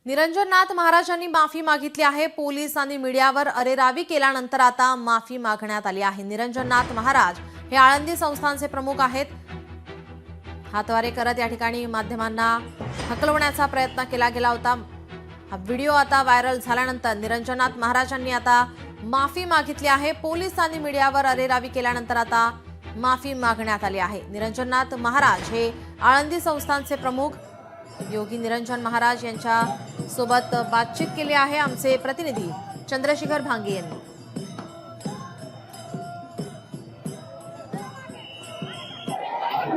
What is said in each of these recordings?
निरंजननाथ महाराजांनी माफी मागितली आहे। पोलिसांनी मीडियावर अरेरावी केल्यानंतर आता माफी मागण्यात आली आहे। निरंजननाथ महाराज हे आळंदी संस्थानचे प्रमुख आहेत। हातवारे करत या ठिकाणी माध्यमांना हकलवण्याचा प्रयत्न केला गेला होता। हा व्हिडिओ आता व्हायरल झाल्यानंतर निरंजननाथ महाराजांनी आता माफी मागितली आहे। पोलिसांनी मीडियावर अरेरावी केल्यानंतर आता माफी मागण्यात आली आहे। निरंजननाथ महाराज हे आळंदी संस्थानचे प्रमुख योगी निरंजन महाराज यांच्या सोबत बातचीत केली आहे आमचे प्रतिनिधी चंद्रशेखर भांगे यांनी।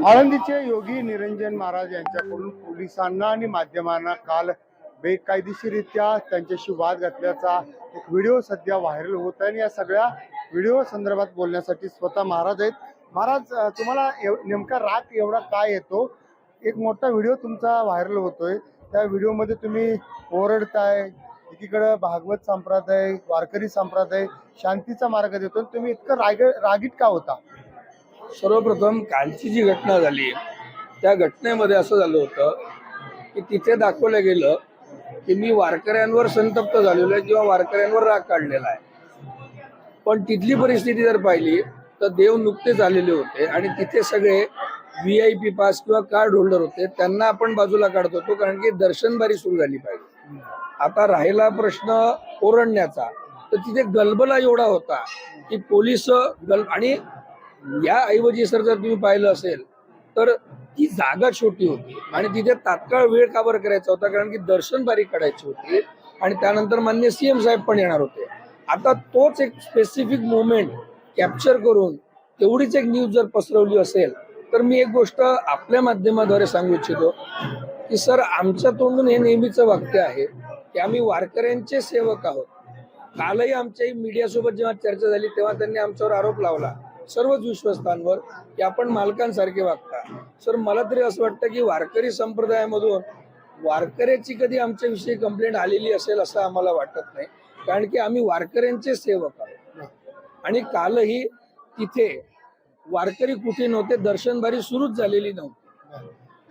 आळंदीचे योगी निरंजन महाराज यांच्याकडून पोलिसांना आणि माध्यमांना काल बेकायदेशीररित्या त्यांच्याशी वाद घातल्याचा एक व्हिडिओ सध्या व्हायरल होत आहे आणि या सगळ्या व्हिडिओ संदर्भात बोलण्यासाठी स्वतः महाराज आहेत। महाराज, तुम्हाला नेमका राग एवढा काय येतो? एक मोठा व्हिडिओ तुमचा व्हायरल होतोय, त्या व्हिडिओमध्ये तुम्ही ओरडताय, एकीकडे भागवत संप्रदाय, वारकरी संप्रदाय शांतीचा मार्ग देतो, तुम्ही इतकं रागीट का होता? सर्वप्रथम कालची जी घटना झाली त्या घटनेमध्ये असं झालं होतं की तिथे दाखवलं गेलं की मी वारकऱ्यांवर संतप्त झालेलो आहे किंवा वारकऱ्यांवर राग काढलेला आहे। पण तिथली परिस्थिती जर पाहिली तर देव नुकतेच आलेले होते आणि तिथे सगळे VIP पास किंवा कार्ड होल्डर होते, त्यांना आपण बाजूला काढत होतो कारण की दर्शनबारी सुरू झाली पाहिजे। आता राहिला प्रश्न ओरडण्याचा, तर तिथे गलबला एवढा होता की पोलीस आणि या ऐवजी सर जर तुम्ही पाहिलं असेल तर ती जागा छोटी होती आणि तिथे तात्काळ वेळ का बरं करायचा होता, कारण की दर्शन बारी काढायची होती आणि त्यानंतर माननीय CM साहेब पण येणार होते। आता तोच एक स्पेसिफिक मोमेंट कॅप्चर करून तेवढीच एक न्यूज जर पसरवली असेल तर मी एक गोष्ट आपल्या माध्यमाद्वारे सांगू इच्छितो की सर, आमच्या तोंडून हे नेहमीचं वाक्य आहे की आम्ही वारकऱ्यांचे सेवक आहोत। कालही आमच्या मीडियासोबत जेव्हा चर्चा झाली तेव्हा त्यांनी आमच्यावर आरोप लावला सर्वच विश्वस्तांवर की आपण मालकांसारखे वागता। सर, मला तरी असं वाटतं की वारकरी संप्रदायामधून वारकऱ्याची कधी आमच्याविषयी कंप्लेंट आलेली असेल असं आम्हाला वाटत नाही, कारण की आम्ही वारकऱ्यांचे सेवक आहोत। आणि कालही तिथे वारकरी कुठे नव्हते, दर्शनबारी सुरूच झालेली नव्हती।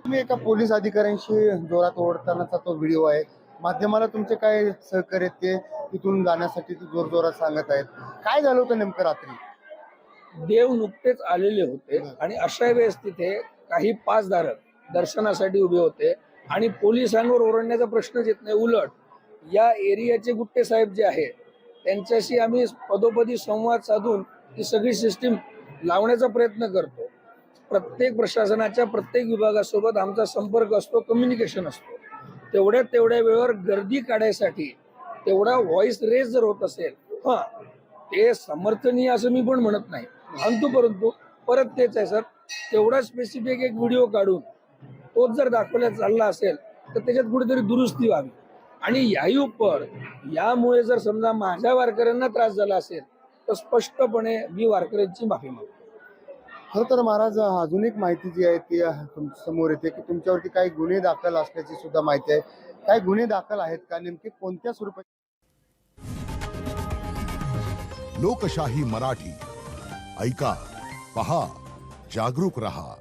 तुम्ही एका पोलीस अधिकाऱ्यांशी जोरात ओढतानाचा तो व्हिडिओ आहे, माध्यमाला तुमचे काय सहकार्य ते तिथून जाण्यासाठी जोर जोरात सांगत आहेत, काय झालं होतं नेमकं रात्री? देव नुकतेच आलेले होते आणि अशा वेळेस तिथे काही पासधारक दर्शनासाठी उभे होते आणि पोलिसांवर ओरडण्याचा प्रश्नच येत नाही। उलट या एरियाचे गुट्टे साहेब जे आहेत त्यांच्याशी आम्ही पदोपदी संवाद साधून ही सगळी सिस्टीम लावण्याचा प्रयत्न करतो। प्रत्येक प्रशासनाच्या प्रत्येक विभागासोबत आमचा संपर्क असतो, कम्युनिकेशन असतो। तेवढ्या वेळेवर गर्दी काढायसाठी तेवढा व्हॉइस रेज जर होत असेल, ते समर्थनीय असं मी पण म्हणत नाही, परंतु परत तेच आहे सर, तेवढा स्पेसिफिक एक व्हिडिओ काढून तोच जर दाखवण्यात चालला असेल तर त्याच्यात कुठेतरी दुरुस्ती व्हावी। आणि यामुळे जर समजा माझ्या वारकऱ्यांना त्रास झाला असेल तर स्पष्टपणे मी वारकऱ्यांची माफी मागतो। खरं तर महाराज, अजून एक माहिती जी आहे ती समोर येते की तुमच्यावरती काही गुन्हे दाखल असल्याची सुद्धा माहिती आहे। काही गुन्हे दाखल आहेत का, नेमके कोणत्या स्वरूपात? लोकशाही मराठी ऐका, पहा, जागरूक रहा।